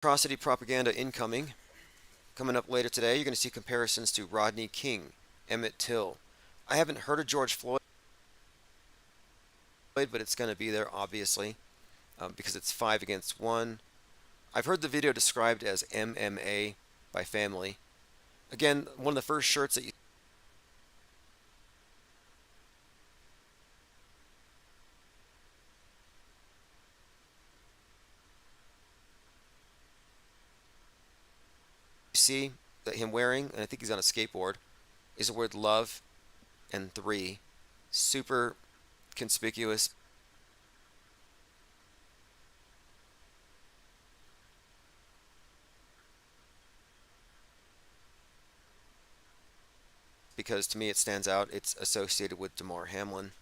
Atrocity propaganda incoming. Coming up later today, you're going to see comparisons to Rodney King, Emmett Till. I haven't heard of George Floyd, but it's going to be there, obviously, because it's 5 against 1. I've heard the video described as MMA by Family. Again, one of the first shirts that you see that him wearing, and I think he's on a skateboard, is the word love and 3. Super conspicuous. Because to me it stands out. It's associated with Damar Hamlin.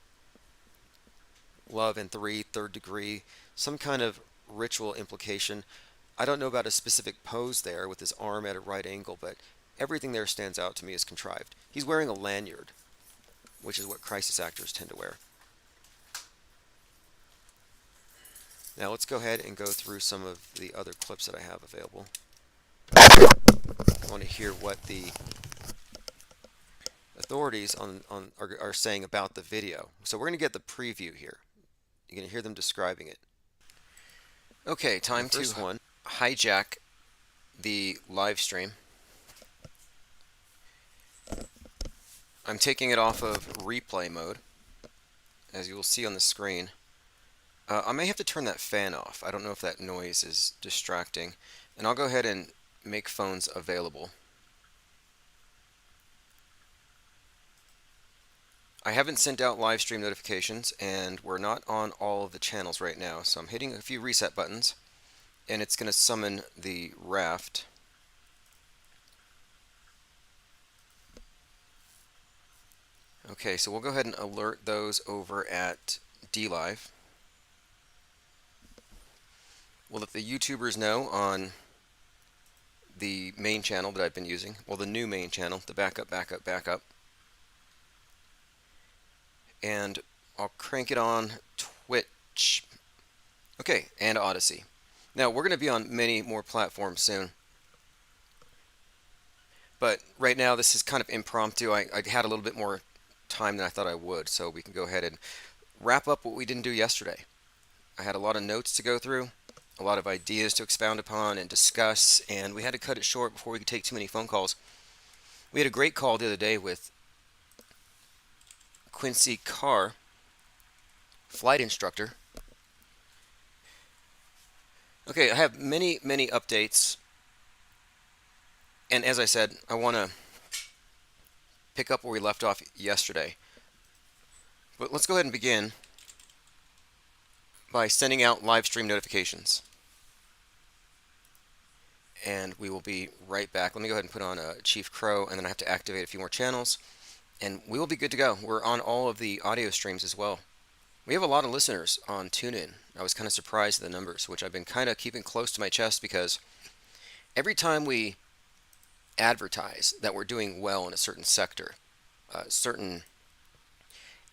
Love and 3, third degree, some kind of ritual implication. I don't know about a specific pose there with his arm at a right angle, but everything there stands out to me as contrived. He's wearing a lanyard, which is what crisis actors tend to wear. Now let's go ahead and go through some of the other clips that I have available. I want to hear what the authorities are saying about the video. So we're going to get the preview here. You're going to hear them describing it. Okay, time to hijack the live stream. I'm taking it off of replay mode, as you will see on the screen. I may have to turn that fan off. I don't know if that noise is distracting. And I'll go ahead and make phones available. I haven't sent out live stream notifications, and we're not on all of the channels right now, so I'm hitting a few reset buttons, and it's going to summon the raft. Okay, so we'll go ahead and alert those over at DLive. We'll let the YouTubers know on the main channel that I've been using, well, the new main channel, the backup. And I'll crank it on Twitch. Okay, and Odyssey. Now, we're going to be on many more platforms soon. But right now, this is kind of impromptu. I had a little bit more time than I thought I would, so we can go ahead and wrap up what we didn't do yesterday. I had a lot of notes to go through, a lot of ideas to expound upon and discuss, and we had to cut it short before we could take too many phone calls. We had a great call the other day with Quincy Carr, flight instructor. Okay, I have many updates, and as I said, I want to pick up where we left off yesterday. But let's go ahead and begin by sending out live stream notifications. And we will be right back. Let me go ahead and put on Chief Crow, and then I have to activate a few more channels. And we will be good to go. We're on all of the audio streams as well. We have a lot of listeners on TuneIn. I was kind of surprised at the numbers, which I've been kind of keeping close to my chest, because every time we advertise that we're doing well in a certain sector, certain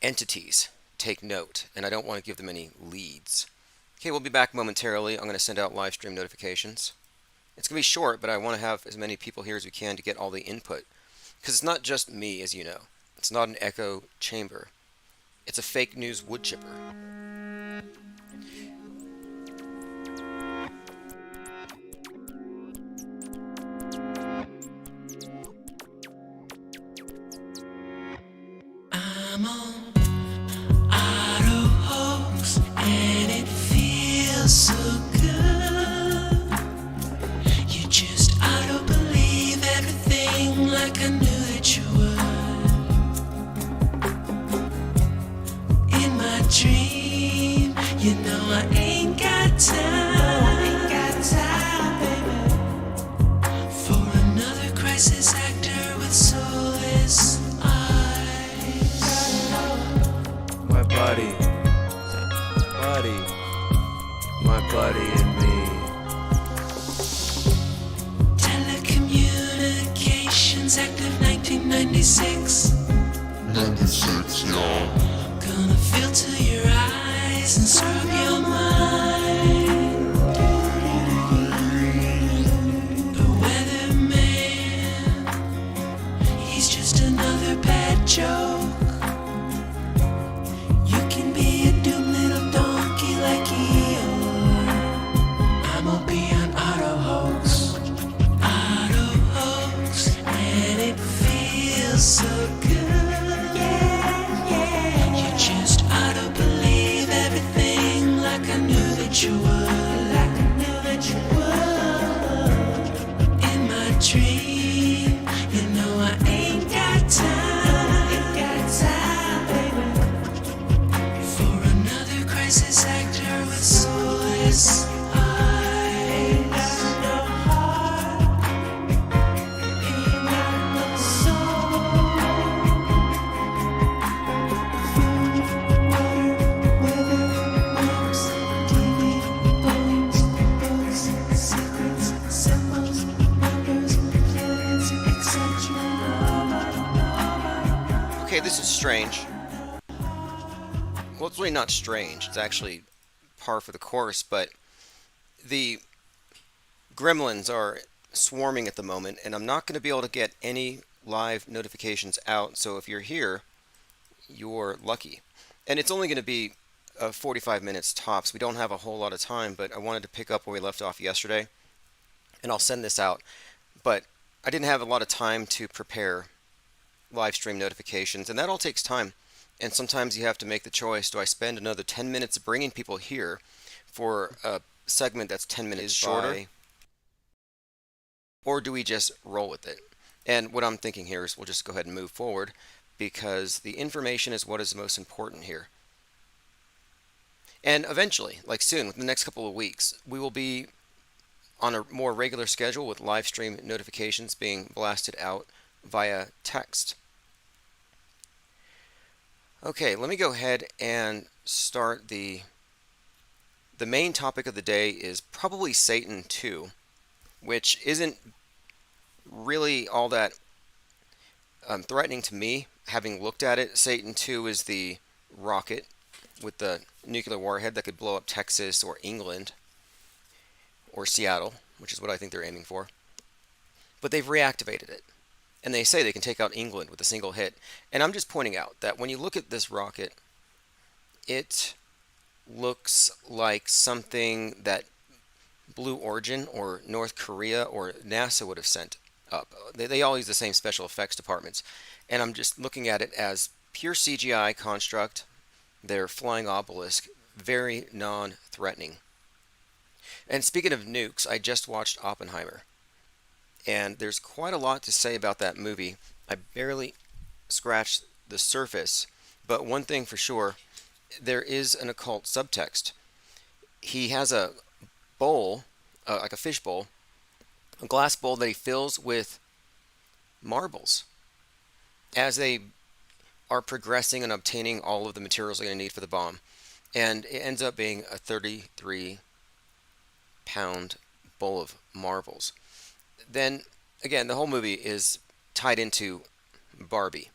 entities take note, and I don't want to give them any leads. Okay, we'll be back momentarily. I'm going to send out live stream notifications. It's going to be short, but I want to have as many people here as we can to get all the input, because it's not just me, as you know. It's not an echo chamber. It's a fake news wood chipper. I'm on auto hopes, and it feels so good. You just auto believe everything like I knew that you would. In my dream, you know I ain't got time, baby, for another crisis actor with soulless eyes. this is strange. Well, it's really not strange. It's actually par for the course, but the gremlins are swarming at the moment, and I'm not going to be able to get any live notifications out. So if you're here, you're lucky. And it's only going to be 45 minutes tops. We don't have a whole lot of time, but I wanted to pick up where we left off yesterday, and I'll send this out. But I didn't have a lot of time to prepare live stream notifications, and that all takes time. And sometimes you have to make the choice: do I spend another 10 minutes bringing people here for a segment that's 10 minutes shorter, or do we just roll with it? And what I'm thinking here is we'll just go ahead and move forward, because the information is what is most important here. And eventually, like soon, within the next couple of weeks, we will be on a more regular schedule with live stream notifications being blasted out via text. Okay, let me go ahead and start the main topic of the day is probably Satan 2, which isn't really all that threatening to me, having looked at it. Satan 2 is the rocket with the nuclear warhead that could blow up Texas or England or Seattle, which is what I think they're aiming for. But they've reactivated it, and they say they can take out England with a single hit. And I'm just pointing out that when you look at this rocket, it looks like something that Blue Origin or North Korea or NASA would have sent up. They all use the same special effects departments, and I'm just looking at it as pure CGI construct. Their flying obelisk, very non-threatening. And speaking of nukes, I just watched Oppenheimer, and there's quite a lot to say about that movie. I barely scratched the surface, but one thing for sure, there is an occult subtext. He has a bowl, like a fish bowl, a glass bowl that he fills with marbles. As they are progressing and obtaining all of the materials they're going to need for the bomb, and it ends up being a 33-pound bowl of marbles. Then again, the whole movie is tied into Barbie,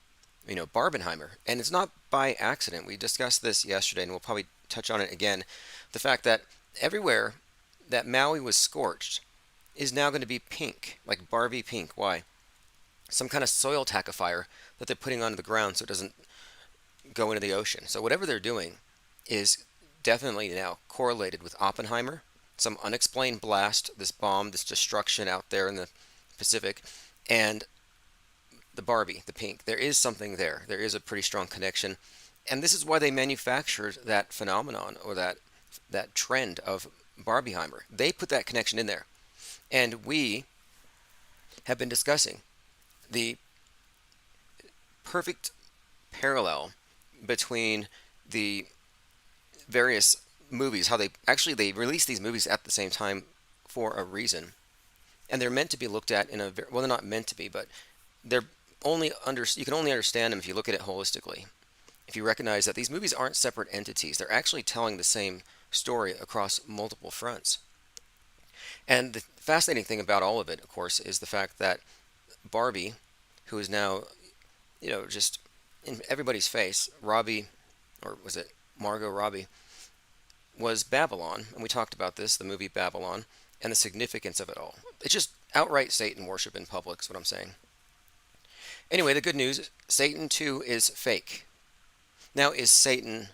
Barbenheimer, and it's not by accident. We discussed this yesterday, and we'll probably touch on it again. The fact that everywhere that Maui was scorched is now going to be pink, like Barbie pink. Why? Some kind of soil tackifier that they're putting onto the ground so it doesn't go into the ocean. So whatever they're doing is definitely now correlated with Oppenheimer, some unexplained blast, this bomb, this destruction out there in the Pacific, and the Barbie, the pink. There is something there. There is a pretty strong connection. And this is why they manufactured that phenomenon, or that trend of Barbieheimer. They put that connection in there. And we have been discussing the perfect parallel between the various movies, how they release these movies at the same time for a reason, and they're meant to be looked at in a well, they're not meant to be, but they're you can only understand them if you look at it holistically. If you recognize that these movies aren't separate entities, they're actually telling the same story across multiple fronts. And the fascinating thing about all of it, of course, is the fact that Barbie, who is now, just in everybody's face, Robbie, or was it Margot Robbie, was Babylon, and we talked about this, the movie Babylon, and the significance of it all. It's just outright Satan worship in public, is what I'm saying. Anyway, the good news, Satan 2 is fake. Now, is Satan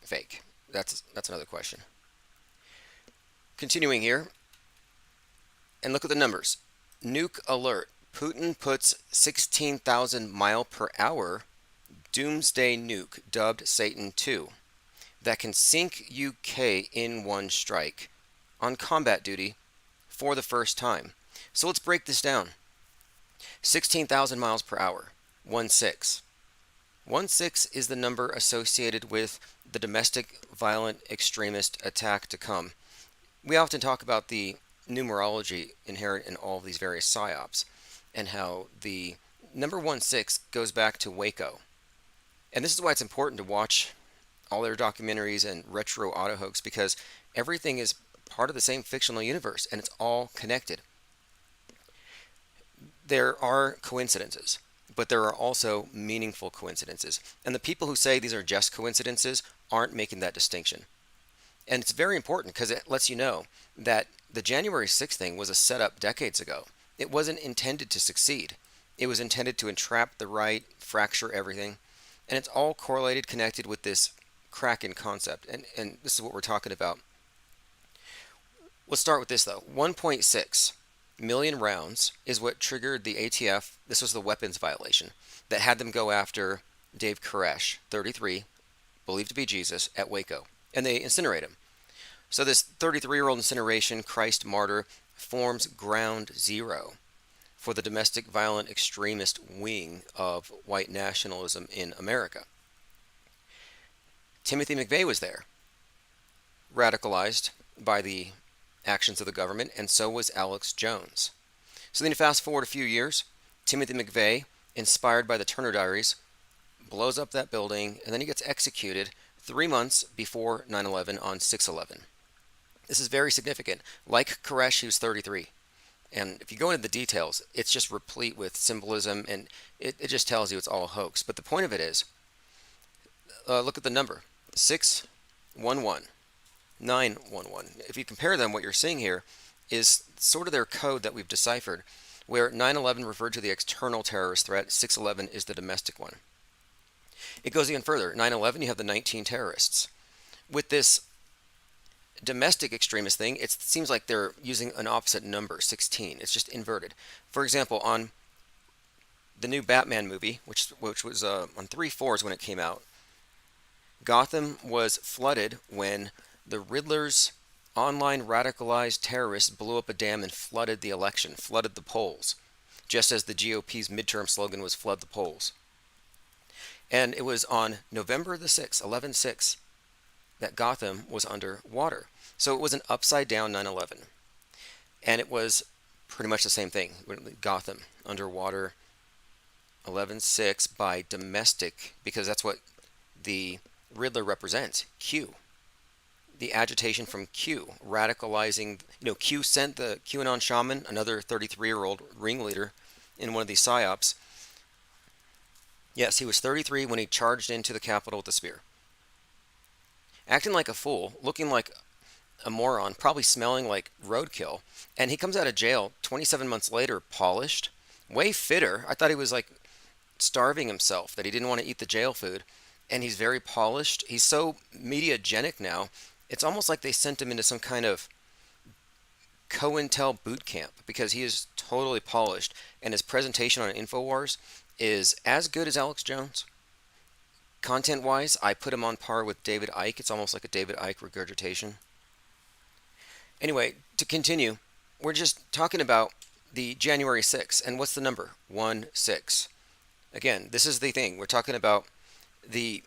fake? That's another question. Continuing here, and look at the numbers. Nuke alert. Putin puts 16,000 mile per hour doomsday nuke dubbed Satan 2 that can sink UK in one strike on combat duty for the first time. So let's break this down. 16,000 miles per hour, 1.6. 1.6 is the number associated with the domestic violent extremist attack to come. We often talk about the numerology inherent in all of these various psyops, and how the number 1.6 goes back to Waco. And this is why it's important to watch all their documentaries and retro auto hoax, because everything is part of the same fictional universe and it's all connected. There are coincidences, but there are also meaningful coincidences. And the people who say these are just coincidences aren't making that distinction. And it's very important because it lets you know that the January 6th thing was a setup decades ago. It wasn't intended to succeed. It was intended to entrap the right, fracture everything, and it's all correlated, connected with this Kraken concept. And this is what we're talking about. Let's start with this though. 1.6 million rounds is what triggered the ATF. This was the weapons violation that had them go after Dave Koresh, 33, believed to be Jesus, at Waco, and they incinerate him. So this 33-year-old incineration Christ martyr forms ground zero for the domestic violent extremist wing of white nationalism in America. Timothy McVeigh was there, radicalized by the actions of the government, and so was Alex Jones. So then you fast forward a few years, Timothy McVeigh, inspired by the Turner Diaries, blows up that building, and then he gets executed 3 months before 9/11 on 6/11. This is very significant. Like Koresh, he was 33. And if you go into the details, it's just replete with symbolism, and it just tells you it's all a hoax. But the point of it is, look at the number, 611, 911. If you compare them, what you're seeing here is sort of their code that we've deciphered, where 9/11 referred to the external terrorist threat, 6/11 is the domestic one. It goes even further. 9/11, you have the 19 terrorists. With this domestic extremist thing, it seems like they're using an opposite number, 16. It's just inverted. For example, on the new Batman movie, which was on 3/4 when it came out, Gotham was flooded when the Riddler's online radicalized terrorists blew up a dam and flooded the election, flooded the polls, just as the GOP's midterm slogan was flood the polls. And it was on November the 6th, 11/6, that Gotham was under water. So it was an upside down 9/11. And it was pretty much the same thing. Gotham underwater, 11/6 by domestic, because that's what the Riddler represents, Q. The agitation from Q, radicalizing, Q sent the QAnon shaman, another 33-year-old ringleader in one of these psyops. Yes, he was 33 when he charged into the Capitol with a spear. Acting like a fool, looking like a moron, probably smelling like roadkill. And he comes out of jail 27 months later, polished, way fitter. I thought he was like starving himself, that he didn't want to eat the jail food. And he's very polished. He's so mediagenic now. It's almost like they sent him into some kind of COINTEL boot camp, because he is totally polished. And his presentation on InfoWars is as good as Alex Jones. Content-wise, I put him on par with David Icke. It's almost like a David Icke regurgitation. Anyway, to continue, we're just talking about the January 6th. And what's the number? 1/6. Again, this is the thing. We're talking about the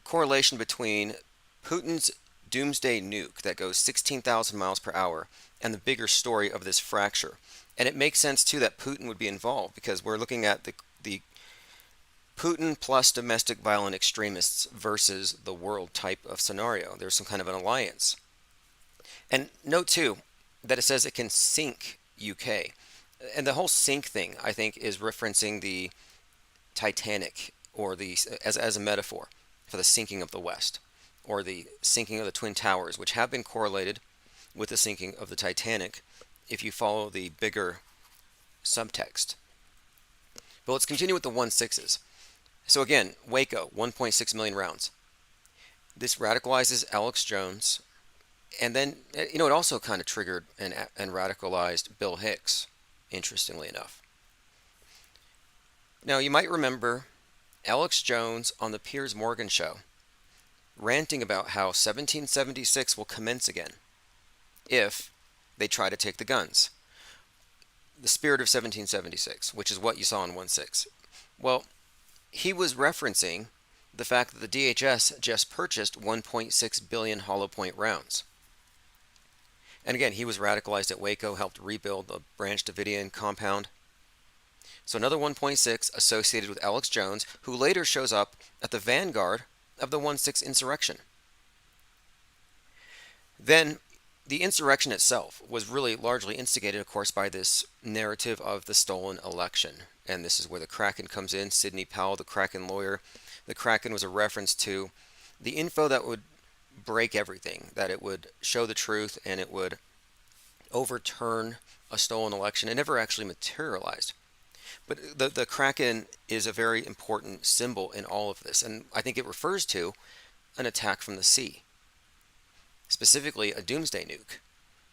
correlation between Putin's doomsday nuke that goes 16,000 miles per hour and the bigger story of this fracture. And it makes sense, too, that Putin would be involved, because we're looking at the Putin plus domestic violent extremists versus the world type of scenario. There's some kind of an alliance. And note, too, that it says it can sink UK. And the whole sink thing, I think, is referencing the Titanic, or as a metaphor for the sinking of the West, or the sinking of the Twin Towers, which have been correlated with the sinking of the Titanic if you follow the bigger subtext. But let's continue with the 1/6s. So again, Waco, 1.6 million rounds. This radicalizes Alex Jones. And then, it also kind of triggered and radicalized Bill Hicks, interestingly enough. Now, you might remember Alex Jones on the Piers Morgan show ranting about how 1776 will commence again if they try to take the guns. The spirit of 1776, which is what you saw in 1/6. Well, he was referencing the fact that the DHS just purchased 1.6 billion hollow point rounds. And again, he was radicalized at Waco, helped rebuild the Branch Davidian compound. So another 1.6 associated with Alex Jones, who later shows up at the vanguard of the 1/6 insurrection. Then The insurrection itself was really largely instigated, of course, by this narrative of the stolen election. And this is where the Kraken comes in. Sidney Powell, the Kraken lawyer. The Kraken was a reference to the info that would break everything, that it would show the truth and it would overturn a stolen election. It never actually materialized. But the Kraken is a very important symbol in all of this. And I think it refers to an attack from the sea, specifically a doomsday nuke,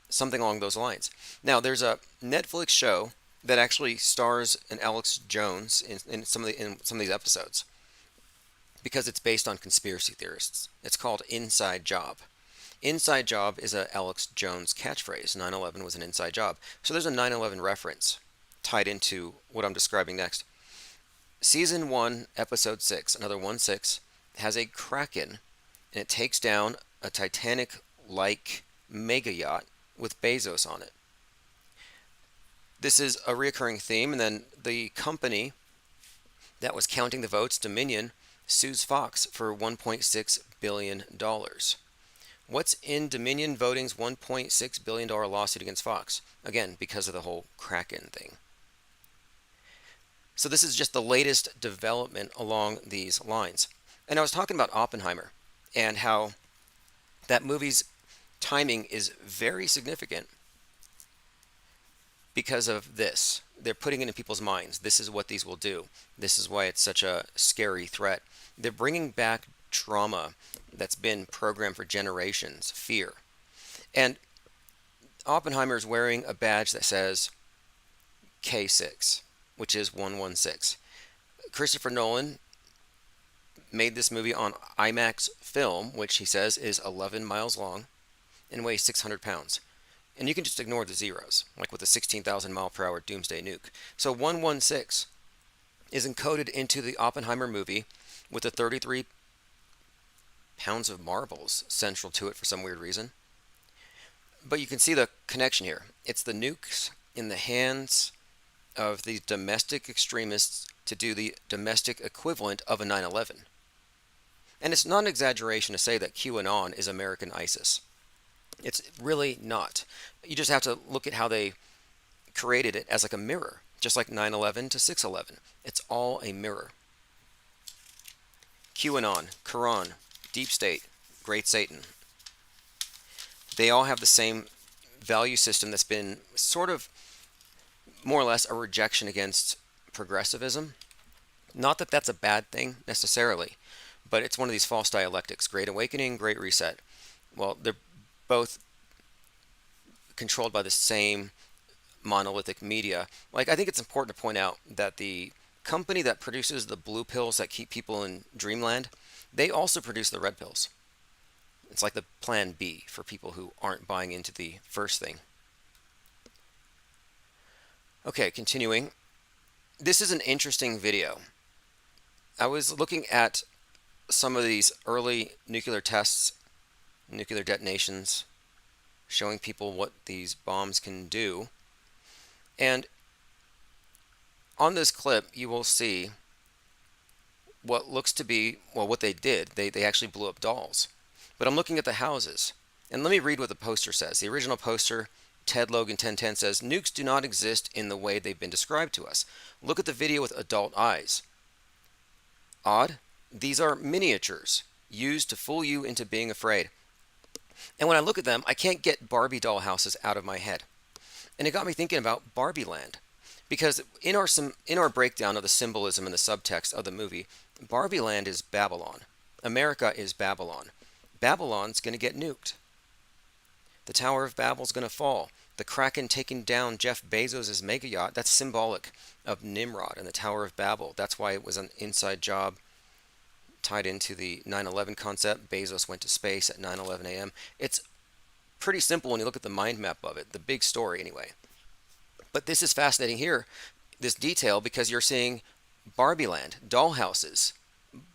something along those lines. Now, there's a Netflix show that actually stars an Alex Jones in some of these episodes because it's based on conspiracy theorists. It's called Inside Job. Inside Job is a Alex Jones catchphrase. 9/11 was an inside job. So there's a 9/11 reference tied into what I'm describing next. Season 1, Episode 6, another 1/6, has a Kraken, and it takes down a Titanic-like mega yacht with Bezos on it. This is a recurring theme, and then the company that was counting the votes, Dominion, sues Fox for $1.6 billion. What's in Dominion Voting's $1.6 billion lawsuit against Fox? Again, because of the whole Kraken thing. So this is just the latest development along these lines. And I was talking about Oppenheimer and how that movie's timing is very significant because of this. They're putting it in people's minds. This is what these will do. This is why it's such a scary threat. They're bringing back trauma that's been programmed for generations, fear. And Oppenheimer is wearing a badge that says K6, which is 116. Christopher Nolan made this movie on IMAX film, which he says is 11 miles long and weighs 600 pounds. And you can just ignore the zeros, like with a 16,000 mile per hour doomsday nuke. So 116 is encoded into the Oppenheimer movie with the 33 pounds of marbles central to it for some weird reason. But you can see the connection here. It's the nukes in the hands of these domestic extremists to do the domestic equivalent of a 9/11. And it's not an exaggeration to say that QAnon is American ISIS. It's really not. You just have to look at how they created it as like a mirror, just like 9/11 to 6/11. It's all a mirror. QAnon, Quran, Deep State, Great Satan. They all have the same value system that's been sort of more or less a rejection against progressivism. Not that that's a bad thing necessarily, but it's one of these false dialectics. Great Awakening, Great Reset. Well, they're both controlled by the same monolithic media. Like, I think it's important to point out that the company that produces the blue pills that keep people in dreamland, they also produce the red pills. It's like the plan B for people who aren't buying into the first thing. Okay, continuing. This is an interesting video. I was looking at some of these early nuclear tests, nuclear detonations, showing people what these bombs can do. And on this clip, you will see what looks to be, well, what they did. They actually blew up dolls. But I'm looking at the houses. And let me read what the poster says. The original poster, Ted Logan 1010, says, "Nukes do not exist in the way they've been described to us. Look at the video with adult eyes. Odd? These are miniatures used to fool you into being afraid." And when I look at them, I can't get Barbie doll houses out of my head. And it got me thinking about Barbie Land. Because in our breakdown of the symbolism and the subtext of the movie, Barbie Land is Babylon. America is Babylon. Babylon's going to get nuked. The Tower of Babel's going to fall. The Kraken taking down Jeff Bezos' mega yacht, that's symbolic of Nimrod and the Tower of Babel. That's why it was an inside job tied into the 9/11 concept. Bezos went to space at 9:11 a.m. It's pretty simple when you look at the mind map of it, the big story anyway. But this is fascinating here, this detail, because you're seeing Barbie Land, doll houses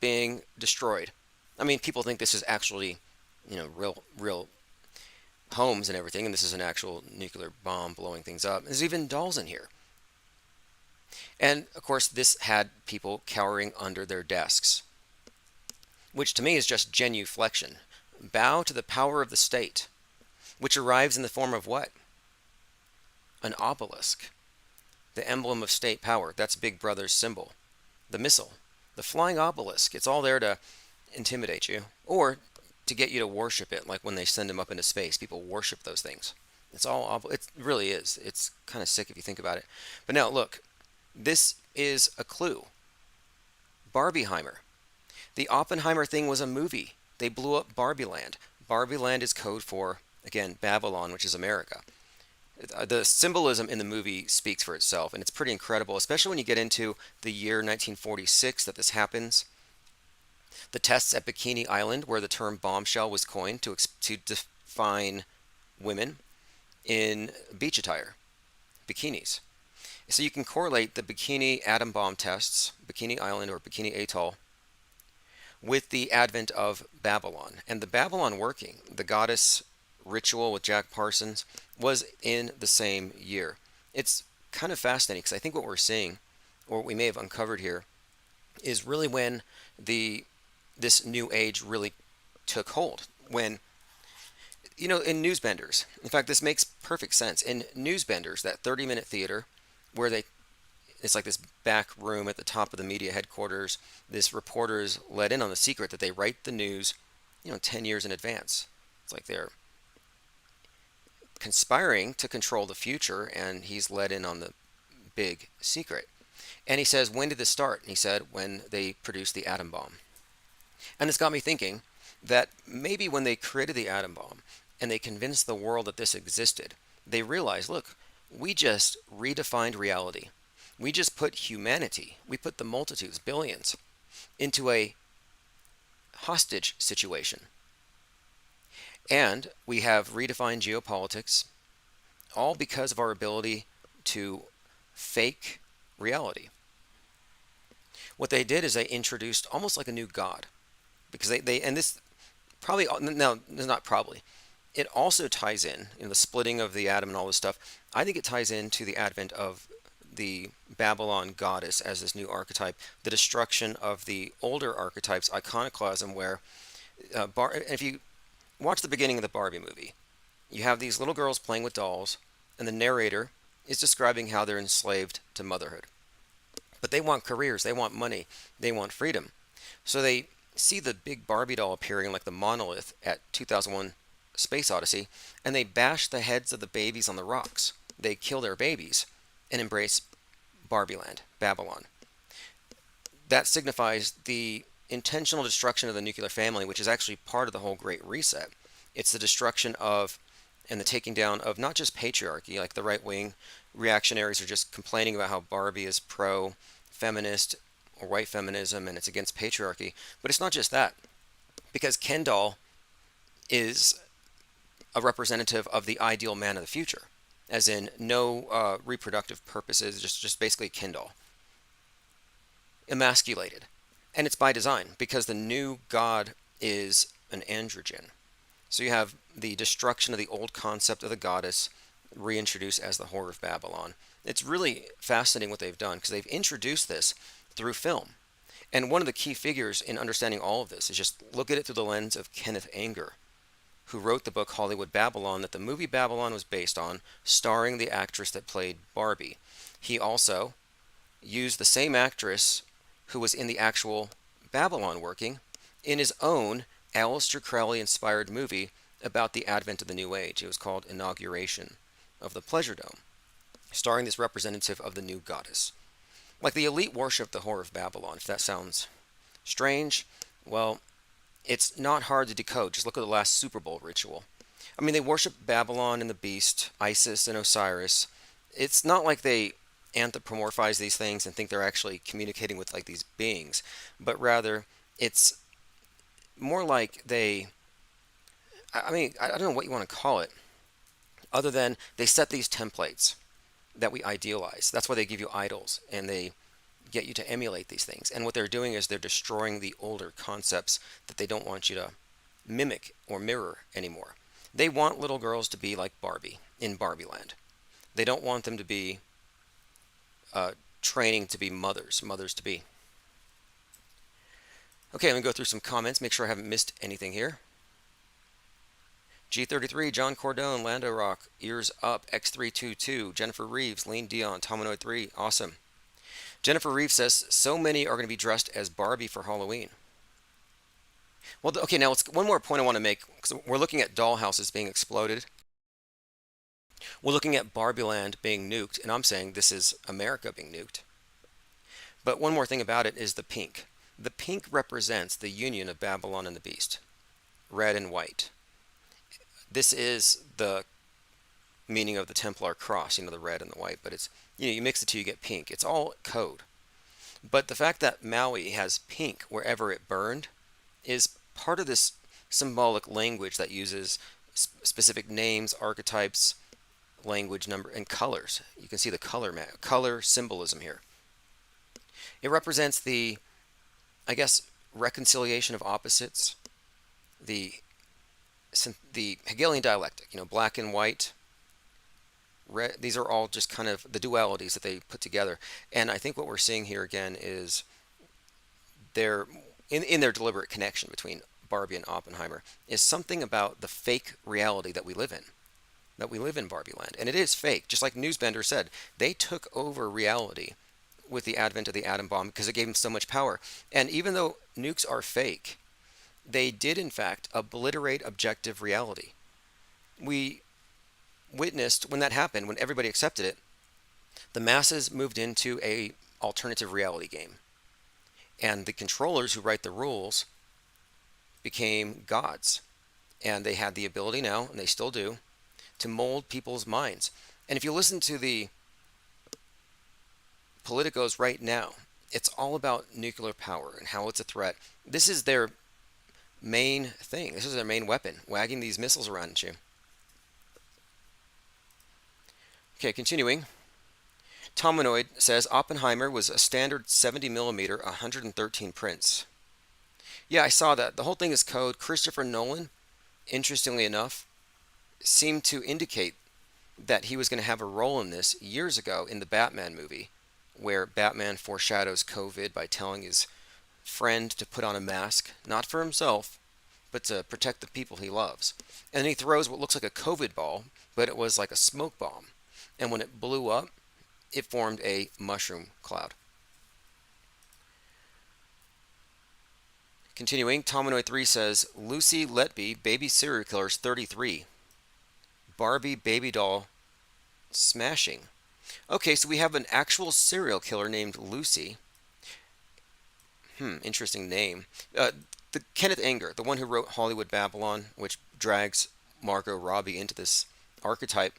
being destroyed. I mean, people think this is actually, real homes and everything, and this is an actual nuclear bomb blowing things up. There's even dolls in here. And of course, this had people cowering under their desks, which to me is just genuflection. Bow to the power of the state. which arrives in the form of what? An obelisk, the emblem of state power. That's Big Brother's symbol. The missile, the flying obelisk. It's all there to intimidate you or to get you to worship it, like when they send them up into space. People worship those things. It's all, it really is. It's kind of sick if you think about it. But now, look, this is a clue. Barbieheimer. The Oppenheimer thing was a movie. They blew up Barbie Land. Barbie Land is code for, again, Babylon, which is America. The symbolism in the movie speaks for itself, and it's pretty incredible, especially when you get into the year 1946 that this happens. The tests at Bikini Island, where the term bombshell was coined to define women in beach attire, bikinis. So you can correlate the Bikini atom bomb tests, Bikini Island or Bikini Atoll, with the advent of Babylon. And the Babylon working, the goddess ritual with Jack Parsons, was in the same year. It's kind of fascinating because I think what we're seeing, or what we may have uncovered here, is really when this new age really took hold. When, you know, in Newsbenders, in fact, this makes perfect sense. In Newsbenders, that 30-minute theater where it's like this back room at the top of the media headquarters, this reporter is let in on the secret that they write the news, 10 years in advance. It's like they're conspiring to control the future, and he's let in on the big secret. And he says, when did this start? And he said, when they produced the atom bomb. And it's got me thinking that maybe when they created the atom bomb and they convinced the world that this existed, they realized, look, we just redefined reality. We just put humanity, we put the multitudes, billions, into a hostage situation. And we have redefined geopolitics, all because of our ability to fake reality. What they did is they introduced almost like a new god, because they and this probably, no, not probably, it also ties in the splitting of the atom and all this stuff. I think it ties into the advent of the Babylon goddess as this new archetype, the destruction of the older archetypes, iconoclasm, where if you watch the beginning of the Barbie movie, you have these little girls playing with dolls, and the narrator is describing how they're enslaved to motherhood. But they want careers, they want money, they want freedom. So they see the big Barbie doll appearing like the monolith at 2001 Space Odyssey, and they bash the heads of the babies on the rocks. They kill their babies and embrace Barbie Land, Babylon. That signifies the intentional destruction of the nuclear family, which is actually part of the whole Great Reset. It's the destruction of and the taking down of not just patriarchy, like the right-wing reactionaries are just complaining about how Barbie is pro-feminist or white feminism and it's against patriarchy, but it's not just that, because Ken doll is a representative of the ideal man of the future, as in no reproductive purposes, just basically Ken doll. Emasculated. And it's by design, because the new god is an androgen. So you have the destruction of the old concept of the goddess reintroduced as the Whore of Babylon. It's really fascinating what they've done, because they've introduced this through film. And one of the key figures in understanding all of this is just look at it through the lens of Kenneth Anger, who wrote the book Hollywood Babylon that the movie Babylon was based on, starring the actress that played Barbie. He also used the same actress who was in the actual Babylon working in his own Aleister Crowley-inspired movie about the advent of the New Age. It was called Inauguration of the Pleasure Dome, starring this representative of the new goddess. Like the elite worship the Whore of Babylon. If that sounds strange, well, it's not hard to decode. Just look at the last Super Bowl ritual. I mean, they worship Babylon and the beast, Isis and Osiris. It's not like they anthropomorphize these things and think they're actually communicating with like these beings, but rather it's more like I don't know what you want to call it, other than they set these templates that we idealize. That's why they give you idols and they get you to emulate these things. And what they're doing is they're destroying the older concepts that they don't want you to mimic or mirror anymore. They want little girls to be like Barbie in Barbie Land. They don't want them to be training to be mothers to be. Okay, I'm going to go through some comments, make sure I haven't missed anything here. G33, John Cordone, Lando Rock, Ears Up, X322, Jennifer Reeves, Lean Dion, Tomanoid 3, awesome. Jennifer Reeves says, so many are going to be dressed as Barbie for Halloween. Well, okay, now one more point I want to make, because we're looking at dollhouses being exploded. We're looking at Barbie Land being nuked, and I'm saying this is America being nuked. But one more thing about it is the pink. The pink represents the union of Babylon and the beast, red and white. This is the meaning of the Templar cross, the red and the white, but it's, you mix the two, you get pink. It's all code. But the fact that Maui has pink wherever it burned is part of this symbolic language that uses specific names, archetypes, language, number, and colors. You can see the color symbolism here. It represents the, I guess, reconciliation of opposites, the Hegelian dialectic, black and white. Red, these are all just kind of the dualities that they put together. And I think what we're seeing here again is their in their deliberate connection between Barbie and Oppenheimer is something about the fake reality that we live in Barbie Land. And it is fake. Just like Newsbender said, they took over reality with the advent of the atom bomb because it gave them so much power. And even though nukes are fake, they did in fact obliterate objective reality. We witnessed when that happened, when everybody accepted it, the masses moved into a alternative reality game. And the controllers who write the rules became gods. And they had the ability now, and they still do, to mold people's minds. And if you listen to the politicos right now, it's all about nuclear power and how it's a threat. This is their main thing. This is their main weapon, wagging these missiles around at you. Okay, continuing. Tomanoid says Oppenheimer was a standard 70mm, 113 prints. Yeah, I saw that. The whole thing is code. Christopher Nolan, interestingly enough, seemed to indicate that he was going to have a role in this years ago in the Batman movie, where Batman foreshadows COVID by telling his friend to put on a mask, not for himself, but to protect the people he loves. And then he throws what looks like a COVID ball, but it was like a smoke bomb. And when it blew up, it formed a mushroom cloud. Continuing, Tomanoid 3 says, Lucy Letby, baby serial killers 33. Barbie baby doll smashing. Okay, so we have an actual serial killer named Lucy. Interesting name. The Kenneth Anger, the one who wrote Hollywood Babylon, which drags Margot Robbie into this archetype,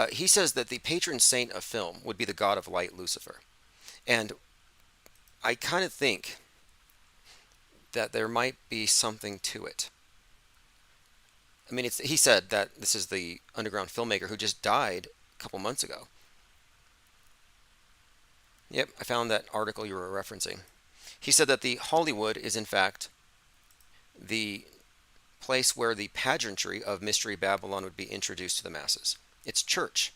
he says that the patron saint of film would be the god of light, Lucifer. And I kind of think that there might be something to it. I mean, he said that this is the underground filmmaker who just died a couple months ago. Yep, I found that article you were referencing. He said that the Hollywood is in fact the place where the pageantry of Mystery Babylon would be introduced to the masses. It's church.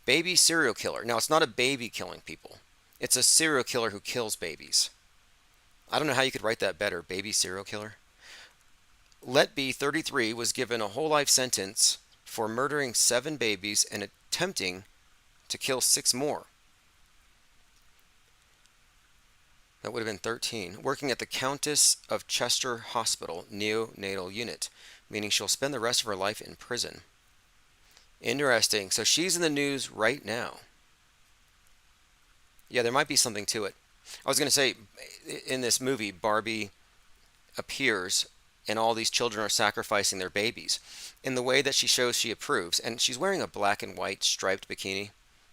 Baby serial killer. Now, it's not a baby killing people. It's a serial killer who kills babies. I don't know how you could write that better. Baby serial killer. Letby, 33, was given a whole life sentence for murdering 7 babies and attempting to kill 6 more. That would have been 13. Working at the Countess of Chester Hospital neonatal unit, meaning she'll spend the rest of her life in prison. Interesting. So she's in the news right now. Yeah, there might be something to it. I was going to say, in this movie, Barbie appears and all these children are sacrificing their babies. In the way that she shows she approves, and she's wearing a black and white striped bikini.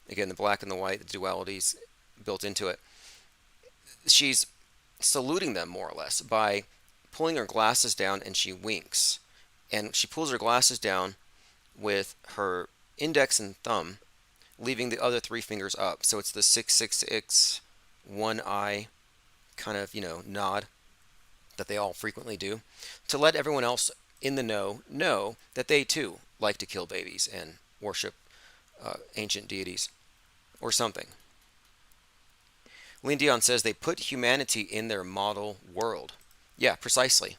Again, the black and the white, the dualities built into it. She's saluting them more or less by pulling her glasses down, and she winks. And she pulls her glasses down with her index and thumb, leaving the other 3 fingers up. So it's the 666 one eye kind of, nod that they all frequently do to let everyone else in the know that they too like to kill babies and worship ancient deities or something. Lean Dion says they put humanity in their model world. Yeah, precisely.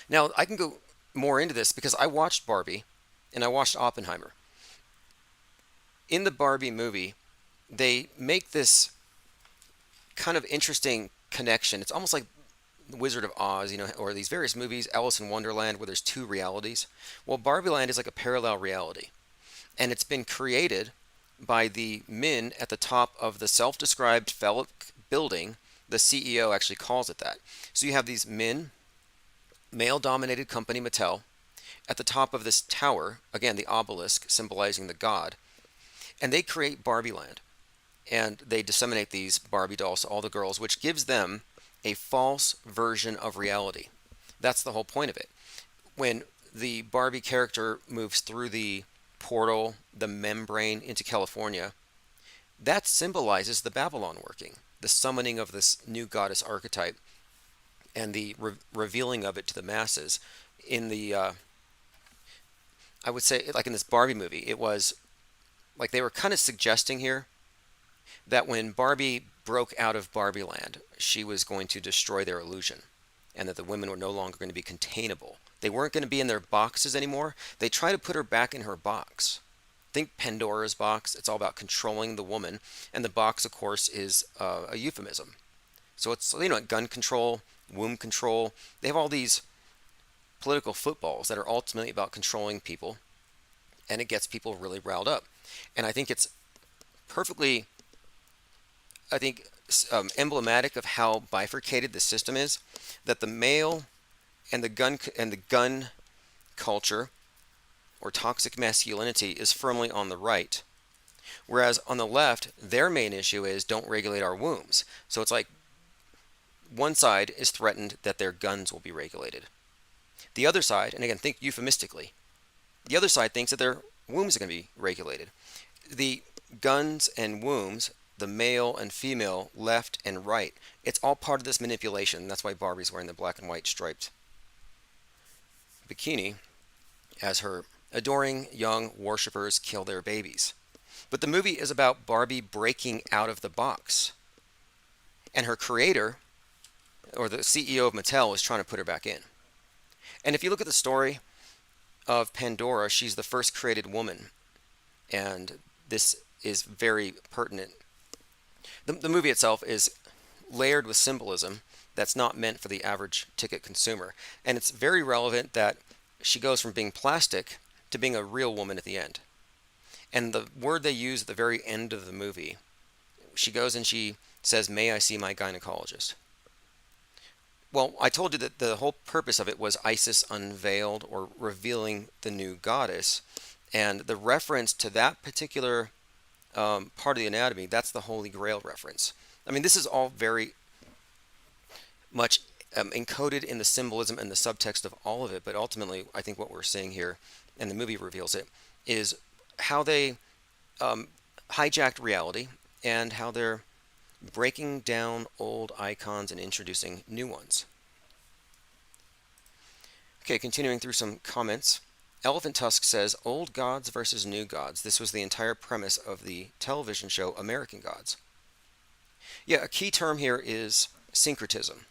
Now, I can go more into this because I watched Barbie and I watched Oppenheimer. In the Barbie movie, they make this kind of interesting connection. It's almost like the Wizard of Oz, or these various movies, Alice in Wonderland, where there's two realities. Well, Barbie Land is like a parallel reality, and it's been created by the men at the top of the self-described phallic building. The CEO actually calls it that. So you have these men, male-dominated company Mattel, at the top of this tower, again, the obelisk symbolizing the god, and they create Barbie Land. And they disseminate these Barbie dolls to all the girls, which gives them a false version of reality. That's the whole point of it. When the Barbie character moves through the portal, the membrane into California, that symbolizes the Babylon working, the summoning of this new goddess archetype, and the revealing of it to the masses. In the, I would say, like in this Barbie movie, it was like they were kind of suggesting here that when Barbie broke out of Barbie Land, she was going to destroy their illusion, and that the women were no longer going to be containable. They weren't going to be in their boxes anymore. They try to put her back in her box. Think Pandora's box. It's all about controlling the woman, and the box, of course, is a euphemism. So it's, gun control, womb control. They have all these political footballs that are ultimately about controlling people, and it gets people really riled up. And I think it's perfectly, emblematic of how bifurcated the system is, that the male and the gun culture or toxic masculinity is firmly on the right, whereas on the left their main issue is don't regulate our wombs. So it's like one side is threatened that their guns will be regulated. The other side, and again, think euphemistically, the other side thinks that their wombs are going to be regulated. The guns and wombs, the male and female, left and right, it's all part of this manipulation. That's why Barbie's wearing the black and white striped bikini as her adoring young worshippers kill their babies. But the movie is about Barbie breaking out of the box, and her creator, or the CEO of Mattel, is trying to put her back in. And if you look at the story of Pandora, she's the first created woman, and this is very pertinent. The movie itself is layered with symbolism that's not meant for the average ticket consumer, and it's very relevant that she goes from being plastic to being a real woman at the end. And the word they use at the very end of the movie, she goes and she says, "May I see my gynecologist?" Well, I told you that the whole purpose of it was Isis unveiled, or revealing the new goddess. And the reference to that particular part of the anatomy, that's the Holy Grail reference. I mean, this is all very much encoded in the symbolism and the subtext of all of it. But ultimately, I think what we're seeing here, and the movie reveals it, is how they hijacked reality and how they're breaking down old icons and introducing new ones. Okay, continuing through some comments. Elephant Tusk says, old gods versus new gods. This was the entire premise of the television show American Gods. Yeah, a key term here is syncretism,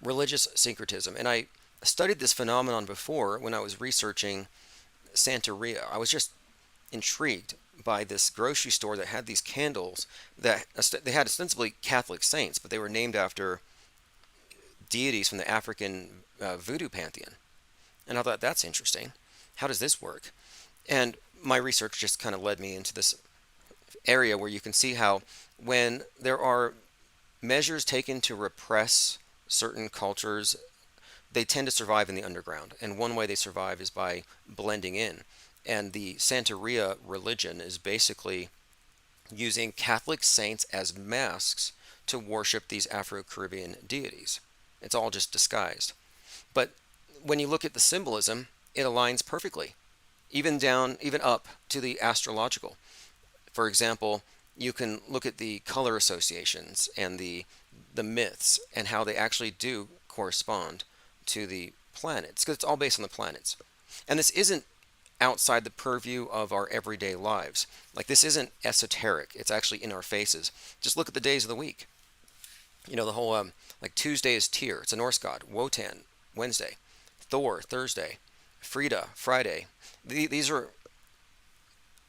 religious syncretism. And I studied this phenomenon before when I was researching Santeria. I was just intrigued by this grocery store that had these candles that they had ostensibly Catholic saints, but they were named after deities from the African voodoo pantheon. And I thought, that's interesting. How does this work? And my research just kind of led me into this area where you can see how when there are measures taken to repress certain cultures, they tend to survive in the underground. And one way they survive is by blending in. And the Santeria religion is basically using Catholic saints as masks to worship these Afro-Caribbean deities. It's all just disguised. But when you look at the symbolism, it aligns perfectly, even up to the astrological. For example, you can look at the color associations and the myths and how they actually do correspond to the planets, because it's all based on the planets. And this isn't outside the purview of our everyday lives. Like, this isn't esoteric. It's actually in our faces. Just look at the days of the week. The whole, like Tuesday is Tyr. It's a Norse god. Wotan, Wednesday. Thor, Thursday, Frida, Friday. These are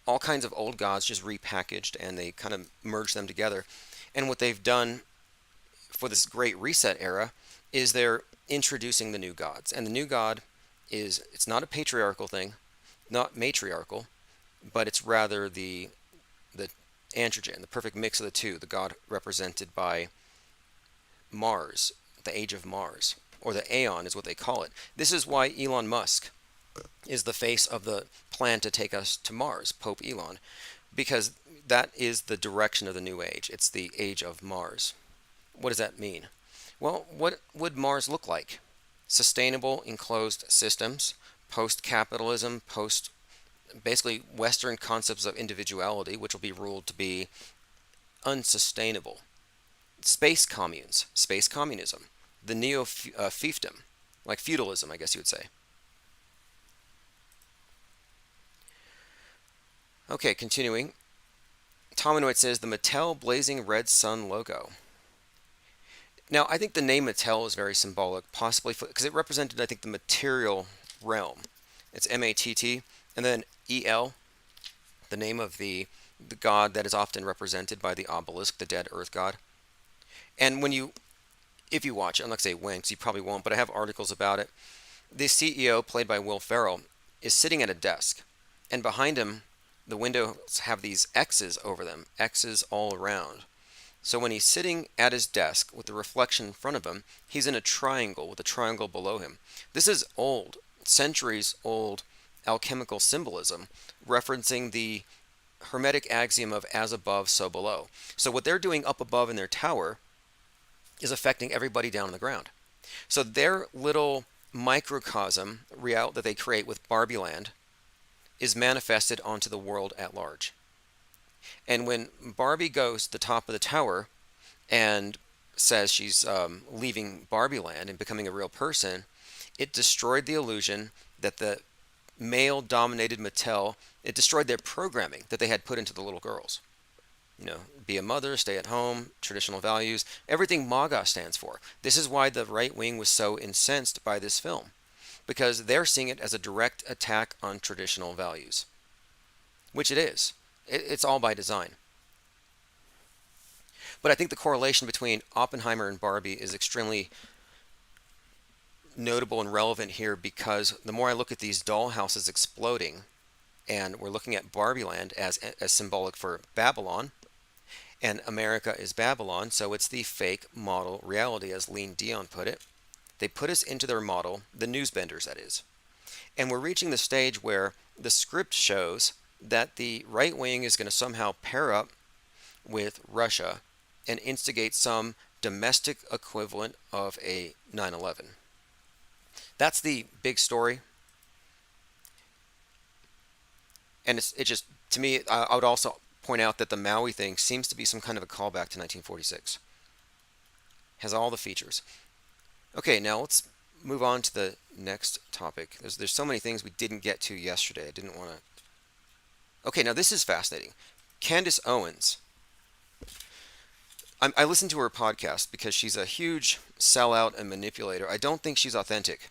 all kinds of old gods just repackaged, and they kind of merge them together. And what they've done for this great reset era is they're introducing the new gods. And the new god it's not a patriarchal thing, not matriarchal, but it's rather the androgen, the perfect mix of the two, the god represented by Mars, the age of Mars, or the Aeon is what they call it. This is why Elon Musk is the face of the plan to take us to Mars, Pope Elon, because that is the direction of the new age. It's the age of Mars. What does that mean? Well, what would Mars look like? Sustainable enclosed systems, post-capitalism, basically Western concepts of individuality, which will be ruled to be unsustainable. Space communes, space communism, the neo-fiefdom, like feudalism, I guess you would say. Okay, continuing. Tominoid says the Mattel Blazing Red Sun logo. Now, I think the name Mattel is very symbolic, possibly because it represented, I think, the material realm. It's M-A-T-T, and then E-L, the name of the god that is often represented by the obelisk, the dead earth god. And if you watch it, I'm not going to say when, because you probably won't, but I have articles about it. The CEO, played by Will Ferrell, is sitting at a desk, and behind him, the windows have these X's over them, X's all around. So when he's sitting at his desk with the reflection in front of him, he's in a triangle with a triangle below him. This is old, centuries old alchemical symbolism, referencing the Hermetic axiom of as above, so below. So what they're doing up above in their tower is affecting everybody down on the ground. So their little microcosm that they create with Barbie Land is manifested onto the world at large. And when Barbie goes to the top of the tower and says she's leaving Barbie Land and becoming a real person, it destroyed the illusion that the male-dominated Mattel, it destroyed their programming that they had put into the little girls. Be a mother, stay at home, traditional values, everything MAGA stands for. This is why the right wing was so incensed by this film, because they're seeing it as a direct attack on traditional values, which it is. It's all by design. But I think the correlation between Oppenheimer and Barbie is extremely notable and relevant here, because the more I look at these dollhouses exploding, and we're looking at Barbie Land as symbolic for Babylon, and America is Babylon, so it's the fake model reality, as Lean Dion put it. They put us into their model, the newsbenders, that is. And we're reaching the stage where the script shows that the right wing is going to somehow pair up with Russia and instigate some domestic equivalent of a 9/11. That's the big story. And it just, to me, I would also point out that the Maui thing seems to be some kind of a callback to 1946. Has all the features. Okay, now let's move on to the next topic. There's so many things we didn't get to yesterday. I didn't want to. Okay, now this is fascinating. Candace Owens. I listened to her podcast because she's a huge sellout and manipulator. I don't think she's authentic.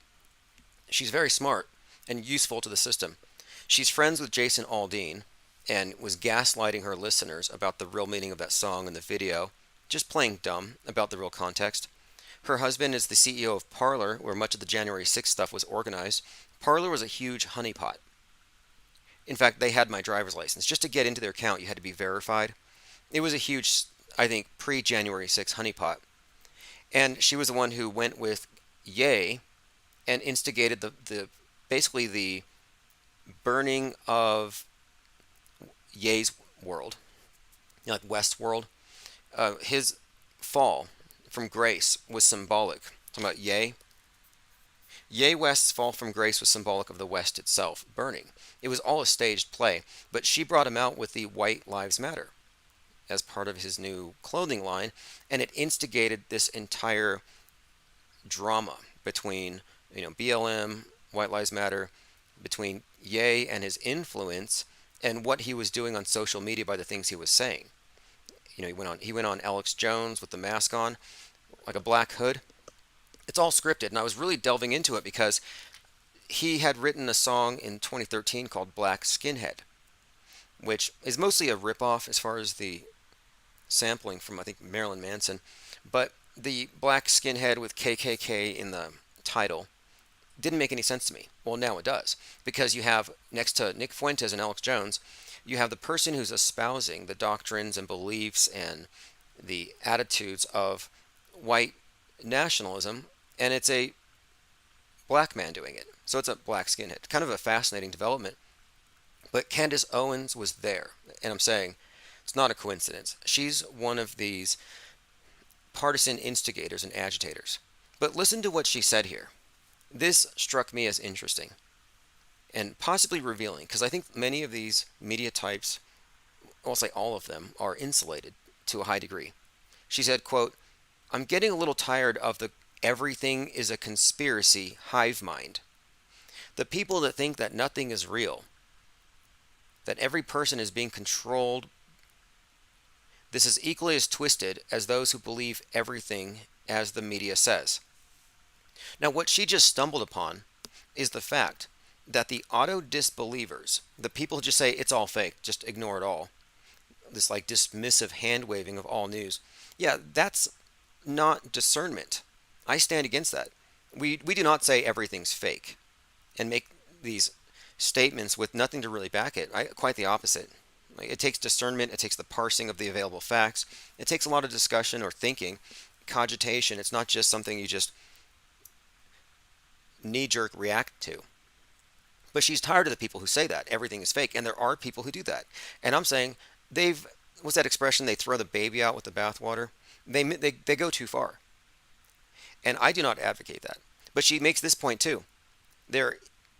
She's very smart and useful to the system. She's friends with Jason Aldean and was gaslighting her listeners about the real meaning of that song in the video, just playing dumb about the real context. Her husband is the CEO of Parler, where much of the January 6th stuff was organized. Parler was a huge honeypot. In fact, they had my driver's license. Just to get into their account, you had to be verified. It was a huge, I think, pre-January 6th honeypot. And she was the one who went with Ye and instigated basically the burning of Ye's world, like Westworld. His fall from grace was symbolic. Talking about Ye. Ye West's fall from grace was symbolic of the West itself burning. It was all a staged play, but she brought him out with the White Lives Matter as part of his new clothing line, and it instigated this entire drama between BLM, White Lives Matter, between Ye and his influence and what he was doing on social media by the things he was saying. He went on Alex Jones with the mask on, like a black hood. It's all scripted, and I was really delving into it because he had written a song in 2013 called Black Skinhead, which is mostly a ripoff as far as the sampling from, I think, Marilyn Manson. But the Black Skinhead with KKK in the title didn't make any sense to me. Well, now it does. Because you have, next to Nick Fuentes and Alex Jones, you have the person who's espousing the doctrines and beliefs and the attitudes of white nationalism, and it's a black man doing it. So it's a black skinhead. Kind of a fascinating development. But Candace Owens was there, and I'm saying it's not a coincidence. She's one of these partisan instigators and agitators. But listen to what she said here. This struck me as interesting and possibly revealing, because I think many of these media types, I'll say all of them, are insulated to a high degree. She said, quote, "I'm getting a little tired of the everything is a conspiracy hive mind. The people that think that nothing is real, that every person is being controlled. This is equally as twisted as those who believe everything as the media says." Now, what she just stumbled upon is the fact that the auto disbelievers, the people who just say it's all fake, just ignore it all, this like dismissive hand waving of all news, yeah, that's not discernment. I stand against that. We do not say everything's fake and make these statements with nothing to really back it. Quite the opposite. Like, it takes discernment, it takes the parsing of the available facts, it takes a lot of discussion or thinking, cogitation. It's not just something you just knee-jerk react to. But she's tired of the people who say that everything is fake, and there are people who do that. And I'm saying what's that expression? They throw the baby out with the bathwater. They go too far, and I do not advocate that. But she makes this point too. They're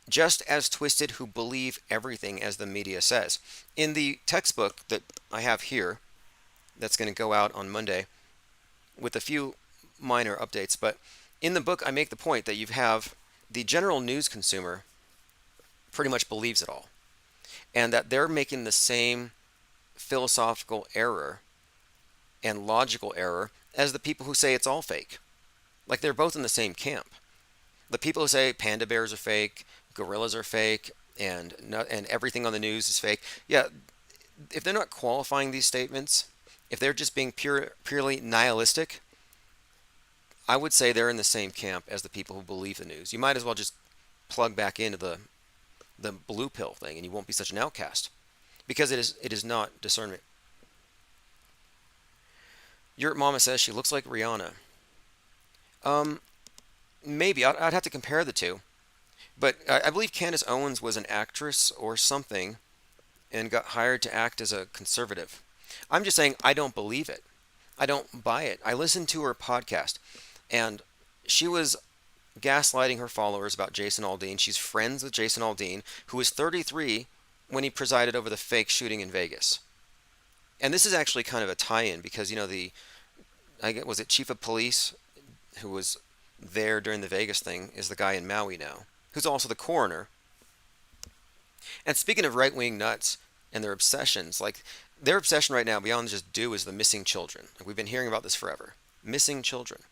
just as twisted who believe everything as the media says. In the textbook that I have here, that's going to go out on Monday, with a few minor updates, but in the book I make the point that you have the general news consumer pretty much believes it all, and that they're making the same philosophical error and logical error as the people who say it's all fake. Like, they're both in the same camp. The people who say panda bears are fake, gorillas are fake, and everything on the news is fake. Yeah, if they're not qualifying these statements, if they're just being purely nihilistic, I would say they're in the same camp as the people who believe the news. You might as well just plug back into the blue pill thing, and you won't be such an outcast, because it is not discernment. Your mama says she looks like Rihanna. Maybe I'd have to compare the two, but I believe Candace Owens was an actress or something, and got hired to act as a conservative. I'm just saying I don't believe it. I don't buy it. I listened to her podcast, and she was gaslighting her followers about Jason Aldean. She's friends with Jason Aldean, who was 33 when he presided over the fake shooting in Vegas. And this is actually kind of a tie-in, because, was it chief of police who was there during the Vegas thing is the guy in Maui now, who's also the coroner. And speaking of right-wing nuts and their obsessions, like, their obsession right now beyond just is the missing children. Like, we've been hearing about this forever. Missing children.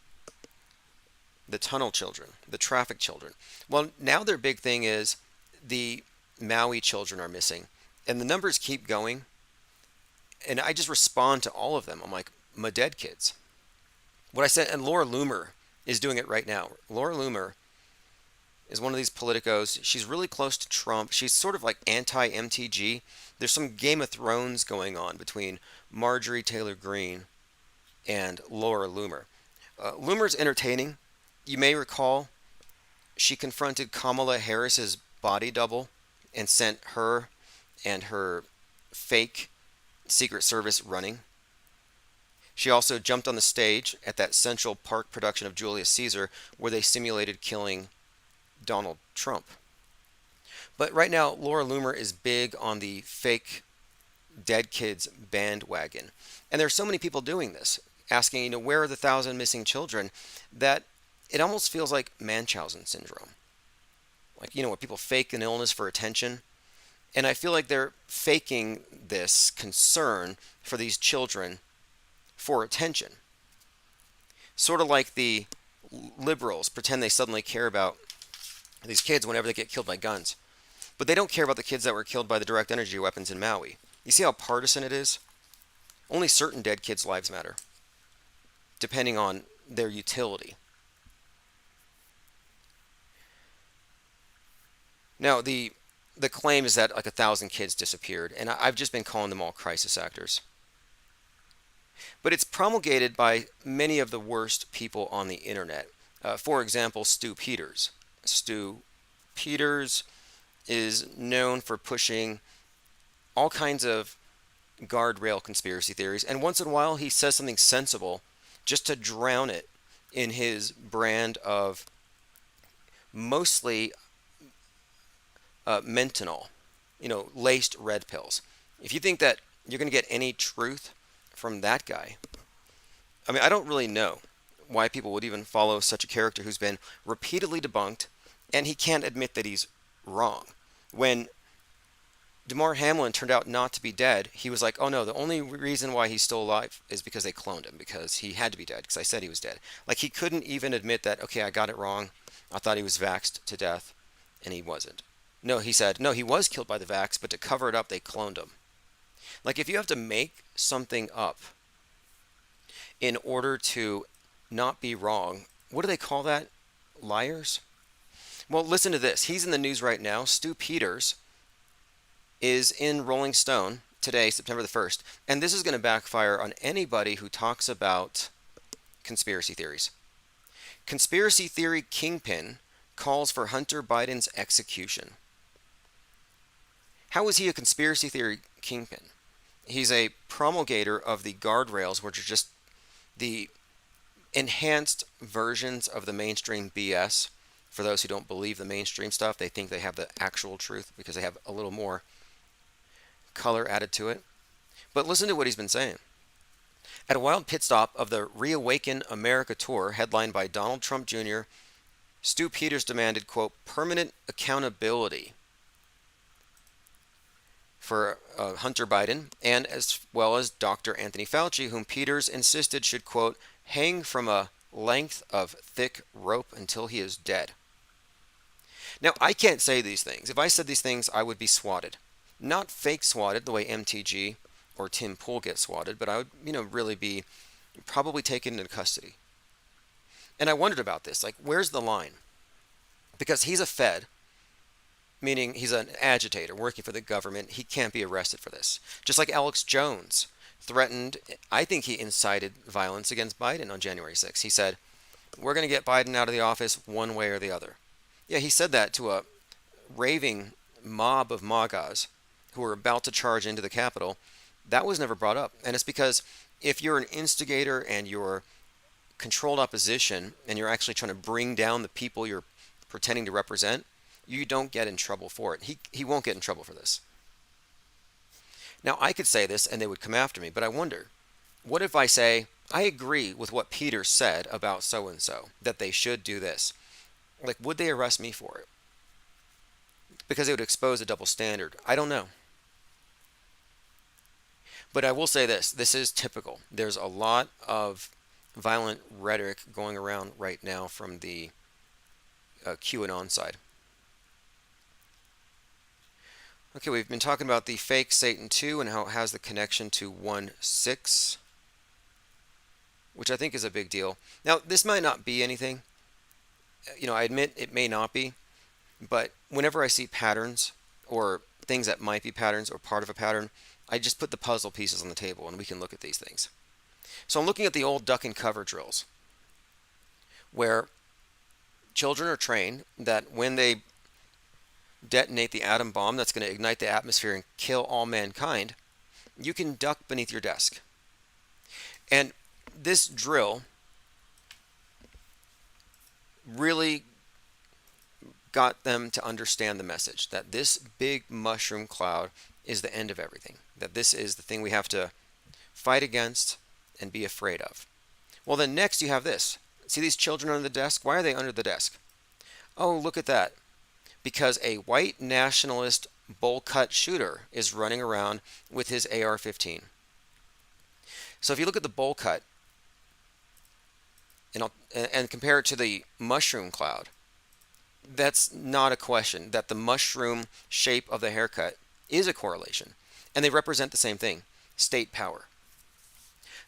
The tunnel children, the traffic children. Well, now their big thing is the Maui children are missing, and the numbers keep going. And I just respond to all of them. I'm like, my dead kids. What I said, and Laura Loomer is doing it right now. Laura Loomer is one of these politicos. She's really close to Trump. She's sort of like anti-MTG. There's some Game of Thrones going on between Marjorie Taylor Greene and Laura Loomer. Loomer's entertaining. You may recall she confronted Kamala Harris's body double and sent her and her fake Secret Service running. She also jumped on the stage at that Central Park production of Julius Caesar where they simulated killing Donald Trump. But right now, Laura Loomer is big on the fake dead kids bandwagon. And there's so many people doing this, asking, where are the 1,000 missing children, that it almost feels like Munchausen syndrome. Like, where people fake an illness for attention. And I feel like they're faking this concern for these children for attention. Sort of like the liberals pretend they suddenly care about these kids whenever they get killed by guns. But they don't care about the kids that were killed by the direct energy weapons in Maui. You see how partisan it is? Only certain dead kids' lives matter, depending on their utility. Now, the claim is that like 1,000 kids disappeared, and I've just been calling them all crisis actors. But it's promulgated by many of the worst people on the internet. For example, Stu Peters. Stu Peters is known for pushing all kinds of guardrail conspiracy theories, and once in a while he says something sensible just to drown it in his brand of mostly menthol, laced red pills. If you think that you're going to get any truth from that guy, I mean, I don't really know why people would even follow such a character who's been repeatedly debunked, and he can't admit that he's wrong. When Damar Hamlin turned out not to be dead, he was like, oh no, the only reason why he's still alive is because they cloned him, because he had to be dead, because I said he was dead. Like, he couldn't even admit that, okay, I got it wrong. I thought he was vaxxed to death, and he wasn't. No, he said, no, he was killed by the vax, but to cover it up, they cloned him. Like, if you have to make something up in order to not be wrong, what do they call that? Liars? Well, listen to this. He's in the news right now. Stu Peters is in Rolling Stone today, September the 1st, and this is going to backfire on anybody who talks about conspiracy theories. Conspiracy theory kingpin calls for Hunter Biden's execution. How is he a conspiracy theory kingpin? He's a promulgator of the guardrails, which are just the enhanced versions of the mainstream BS. For those who don't believe the mainstream stuff, they think they have the actual truth because they have a little more color added to it. But listen to what he's been saying. At a wild pit stop of the Reawaken America tour, headlined by Donald Trump Jr., Stu Peters demanded, quote, permanent accountability for Hunter Biden, and as well as Dr. Anthony Fauci, whom Peters insisted should, quote, hang from a length of thick rope until he is dead. Now, I can't say these things. If I said these things, I would be swatted. Not fake swatted the way MTG or Tim Pool get swatted, but I would, really be probably taken into custody. And I wondered about this, like, where's the line? Because he's a Fed, meaning he's an agitator working for the government. He can't be arrested for this. Just like Alex Jones threatened, I think he incited violence against Biden on January 6th. He said, we're going to get Biden out of the office one way or the other. Yeah, he said that to a raving mob of MAGAs who were about to charge into the Capitol. That was never brought up. And it's because if you're an instigator and you're controlled opposition and you're actually trying to bring down the people you're pretending to represent, you don't get in trouble for it. He won't get in trouble for this. Now, I could say this and they would come after me, but I wonder, what if I say, I agree with what Peter said about so-and-so, that they should do this? Like, would they arrest me for it? Because it would expose a double standard. I don't know. But I will say this is typical. There's a lot of violent rhetoric going around right now from the QAnon side. Okay, we've been talking about the fake Satan 2 and how it has the connection to 1.6, which I think is a big deal. Now, this might not be anything. I admit it may not be, but whenever I see patterns or things that might be patterns or part of a pattern, I just put the puzzle pieces on the table and we can look at these things. So I'm looking at the old duck and cover drills where children are trained that when they detonate the atom bomb that's going to ignite the atmosphere and kill all mankind, you can duck beneath your desk. And this drill really got them to understand the message that this big mushroom cloud is the end of everything, that this is the thing we have to fight against and be afraid of. Well, then next you have this. See these children under the desk? Why are they under the desk? Oh, look at that. Because a white nationalist bowl cut shooter is running around with his AR-15. So if you look at the bowl cut and compare it to the mushroom cloud, That's not a question. That the mushroom shape of the haircut is a correlation, and they represent the same thing: state power.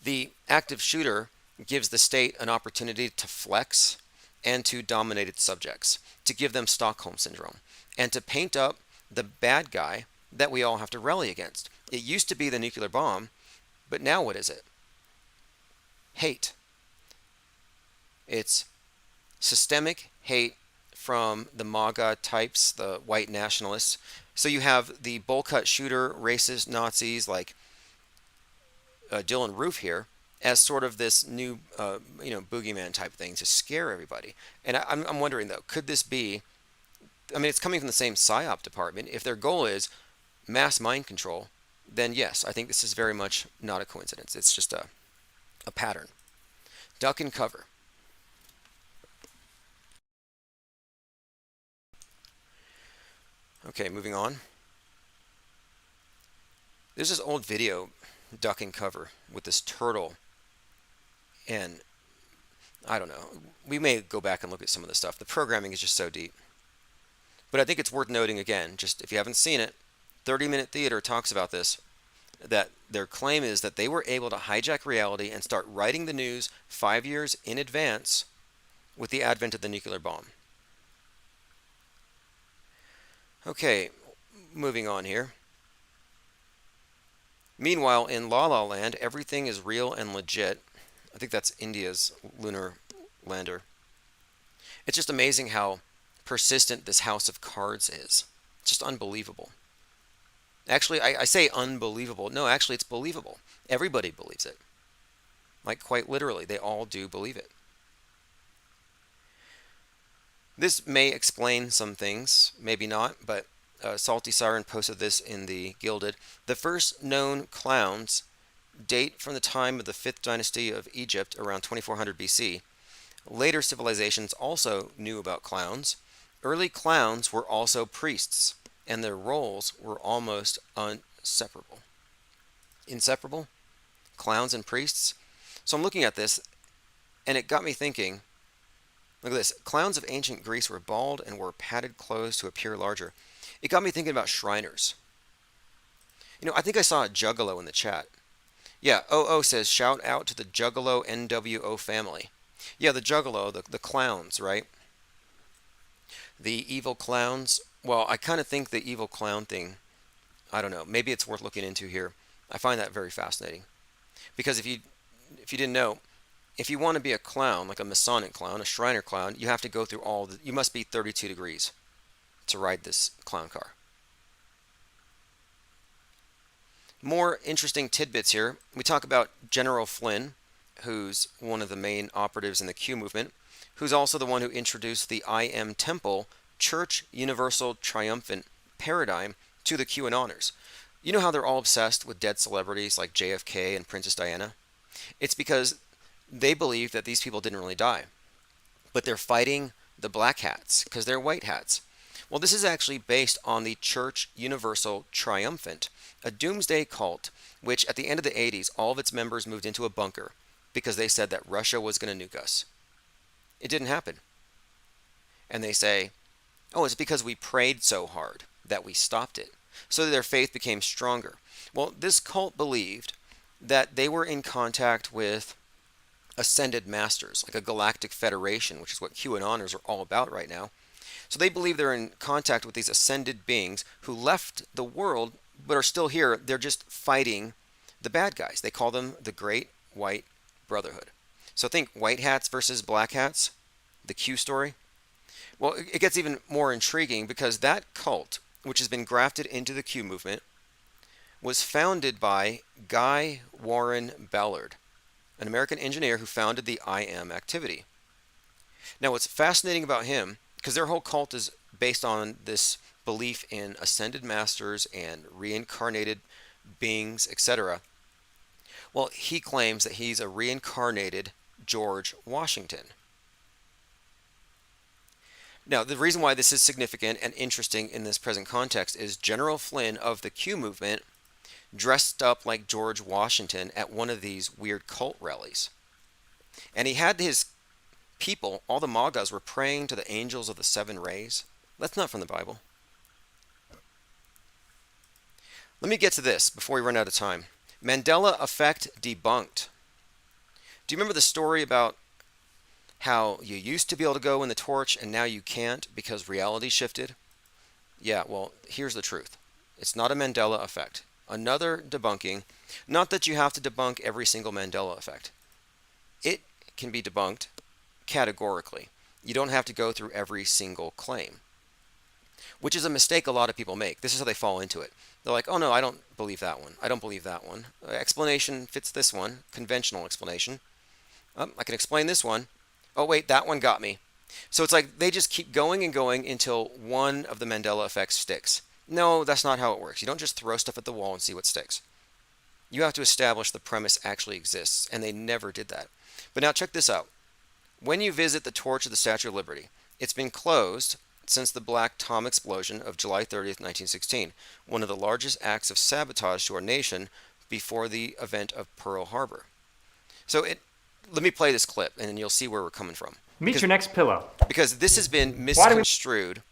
The active shooter gives the state an opportunity to flex and to dominate its subjects, to give them Stockholm syndrome, and to paint up the bad guy that we all have to rally against. It used to be the nuclear bomb, but now what is it? Hate. It's systemic hate from the MAGA types, the white nationalists. So you have the bowl cut shooter, racist Nazis like Dylan Roof here, as sort of this new, boogeyman type thing to scare everybody. And I'm wondering though, could this be? I mean, it's coming from the same psyop department. If their goal is mass mind control, then yes, I think this is very much not a coincidence. It's just a pattern. Duck and cover. Okay, moving on. There's this old video, duck and cover, with this turtle, and I don't know. We may go back and look at some of the stuff. The programming is just so deep. But I think it's worth noting again, just if you haven't seen it, 30 Minute Theater talks about this, that their claim is that they were able to hijack reality and start writing the news 5 years in advance with the advent of the nuclear bomb. Okay, moving on here. Meanwhile, in La La Land, everything is real and legit. I think that's India's lunar lander. It's just amazing how persistent this house of cards is. It's just unbelievable. Actually, I say unbelievable. No, actually, it's believable. Everybody believes it. Like, quite literally, they all do believe it. This may explain some things, maybe not, but Salty Siren posted this in the Gilded. The first known clowns date from the time of the 5th dynasty of Egypt, around 2400 BC. Later civilizations also knew about clowns. Early clowns were also priests, and their roles were almost inseparable. Inseparable? Clowns and priests? So I'm looking at this, and it got me thinking. Look at this. Clowns of ancient Greece were bald and wore padded clothes to appear larger. It got me thinking about Shriners. I think I saw a Juggalo in the chat. Yeah, OO says, shout out to the Juggalo NWO family. Yeah, the Juggalo, the clowns, right? The evil clowns. Well, I kind of think the evil clown thing, I don't know, maybe it's worth looking into here. I find that very fascinating. Because if you didn't know, if you want to be a clown, like a Masonic clown, a Shriner clown, you have to go through you must be 32 degrees to ride this clown car. More interesting tidbits here. We talk about General Flynn, who's one of the main operatives in the Q movement, who's also the one who introduced the I Am Temple Church Universal Triumphant paradigm to the QAnoners. You know how they're all obsessed with dead celebrities like JFK and Princess Diana? It's because they believe that these people didn't really die, but they're fighting the black hats because they're white hats. Well, this is actually based on the Church Universal Triumphant, a doomsday cult, which at the end of the 80s, all of its members moved into a bunker because they said that Russia was going to nuke us. It didn't happen. And they say, oh, it's because we prayed so hard that we stopped it. So their faith became stronger. Well, this cult believed that they were in contact with ascended masters, like a galactic federation, which is what QAnoners are all about right now. So they believe they're in contact with these ascended beings who left the world but are still here. They're just fighting the bad guys. They call them the Great White Brotherhood. So think white hats versus black hats, the Q story. Well, it gets even more intriguing because that cult, which has been grafted into the Q movement, was founded by Guy Warren Ballard, an American engineer who founded the IM activity. Now, what's fascinating about him, because their whole cult is based on this belief in ascended masters and reincarnated beings, etc. Well, he claims that he's a reincarnated George Washington. Now, the reason why this is significant and interesting in this present context is General Flynn of the Q movement dressed up like George Washington at one of these weird cult rallies. And he had his people, all the Magas, were praying to the angels of the seven rays. That's not from the Bible. Let me get to this before we run out of time. Mandela effect debunked. Do you remember the story about how you used to be able to go in the torch and now you can't because reality shifted? Yeah, well, here's the truth. It's not a Mandela effect. Another debunking. Not that you have to debunk every single Mandela effect. It can be debunked categorically. You don't have to go through every single claim, which is a mistake a lot of people make. This is how they fall into it. They're like, oh no, I don't believe that one. I don't believe that one. Explanation fits this one, conventional explanation. I can explain this one. Oh wait, that one got me. So it's like they just keep going and going until one of the Mandela effects sticks. No, that's not how it works. You don't just throw stuff at the wall and see what sticks. You have to establish the premise actually exists, and they never did that. But now check this out. When you visit the torch of the Statue of Liberty, it's been closed since the Black Tom explosion of July 30th, 1916, one of the largest acts of sabotage to our nation before the event of Pearl Harbor. So let me play this clip, and then you'll see where we're coming from. Meet your next pillow. Because this has been misconstrued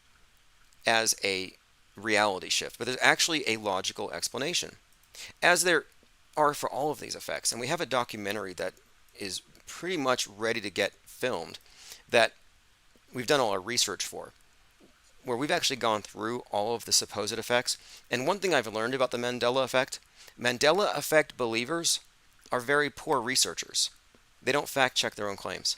as a reality shift, but there's actually a logical explanation, as there are for all of these effects. And we have a documentary that is pretty much ready to get filmed that we've done all our research for, where we've actually gone through all of the supposed effects. And one thing I've learned about the Mandela effect believers are very poor researchers. They don't fact check their own claims.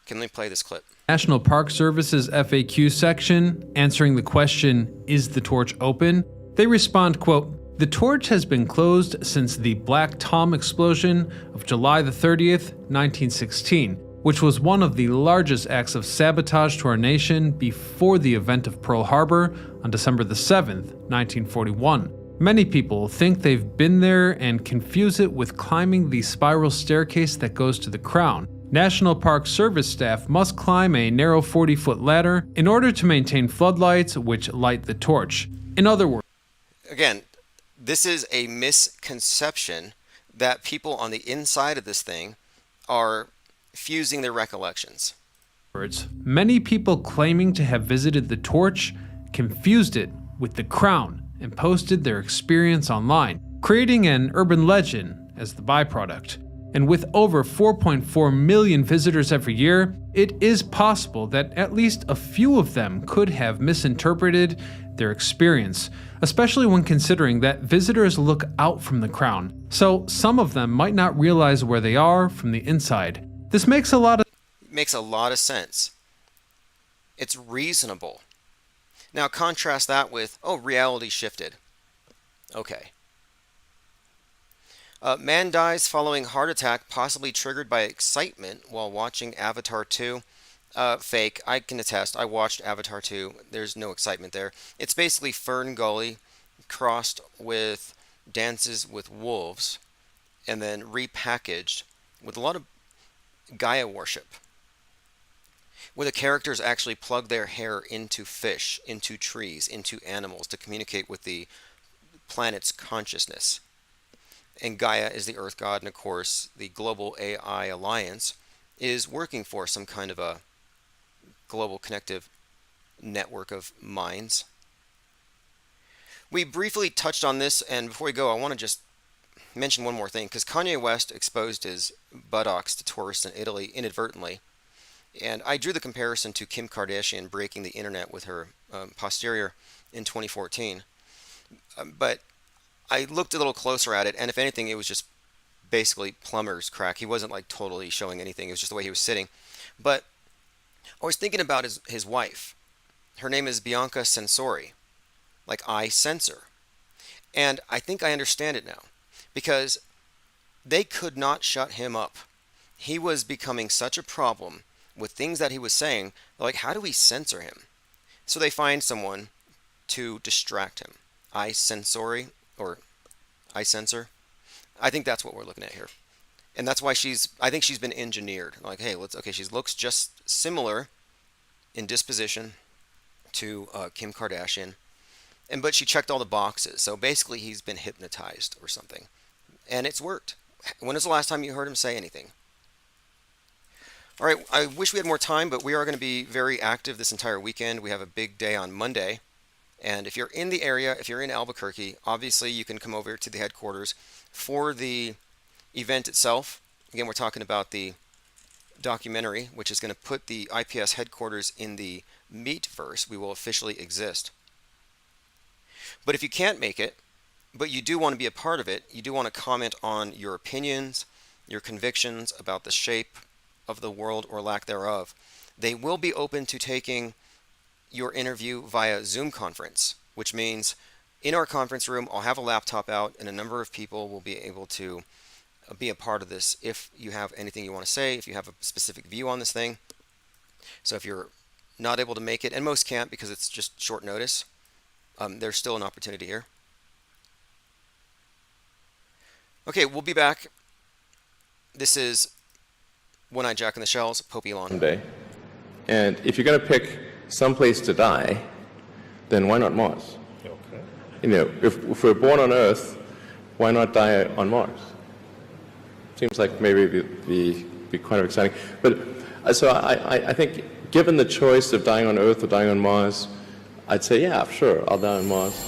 Can we play this clip? National Park Service's FAQ section, answering the question, is the torch open? They respond, quote, the torch has been closed since the Black Tom explosion of July the 30th, 1916, which was one of the largest acts of sabotage to our nation before the event of Pearl Harbor on December the 7th, 1941. Many people think they've been there and confuse it with climbing the spiral staircase that goes to the crown. National Park Service staff must climb a narrow 40-foot ladder in order to maintain floodlights which light the torch. In other words, again, this is a misconception that people on the inside of this thing are fusing their recollections. Many people claiming to have visited the torch confused it with the crown and posted their experience online, creating an urban legend as the byproduct. And with over 4.4 million visitors every year, it is possible that at least a few of them could have misinterpreted their experience, especially when considering that visitors look out from the crown, so some of them might not realize where they are from the inside. This makes a lot of sense. It's reasonable. Now contrast that with, reality shifted. Okay. Man dies following heart attack possibly triggered by excitement while watching Avatar 2. Fake. I can attest. I watched Avatar 2. There's no excitement there. It's basically Fern Gully crossed with Dances with Wolves and then repackaged with a lot of Gaia worship, where the characters actually plug their hair into fish, into trees, into animals to communicate with the planet's consciousness. And Gaia is the Earth God, and of course the Global AI Alliance is working for some kind of a global connective network of minds. We briefly touched on this, and before we go, I want to just mention one more thing, because Kanye West exposed his buttocks to tourists in Italy inadvertently, and I drew the comparison to Kim Kardashian breaking the internet with her posterior in 2014. But I looked a little closer at it, and if anything, it was just basically plumber's crack. He wasn't like totally showing anything. It was just the way he was sitting. But I was thinking about his wife. Her name is Bianca Censori, like I censor. And I think I understand it now, because they could not shut him up. He was becoming such a problem with things that he was saying. They're like, how do we censor him? So they find someone to distract him. I Censori, or I censor. I think that's what we're looking at here. And that's why I think she's been engineered. Like, hey, she looks just similar in disposition to Kim Kardashian. But she checked all the boxes. So basically he's been hypnotized or something. And it's worked. When was the last time you heard him say anything? All right, I wish we had more time, but we are going to be very active this entire weekend. We have a big day on Monday. And if you're in the area, if you're in Albuquerque, obviously you can come over to the headquarters for the event itself. Again, we're talking about the documentary, which is going to put the IPS headquarters in the Meatverse. We will officially exist. But if you can't make it, but you do want to be a part of it, you do want to comment on your opinions, your convictions about the shape of the world or lack thereof, they will be open to taking your interview via Zoom conference, which means in our conference room, I'll have a laptop out and a number of people will be able to be a part of this if you have anything you want to say, if you have a specific view on this thing. So if you're not able to make it, and most can't because it's just short notice, there's still an opportunity here. Okay, we'll be back. This is One-Eyed Jack and the Shells, Pope Elon. Someday. And if you're going to pick some place to die, then why not Mars? Okay. You know, if we're born on Earth, why not die on Mars? Seems like maybe it'd be kind of exciting. But so I think given the choice of dying on Earth or dying on Mars, I'd say, yeah, sure, I'll die on Mars.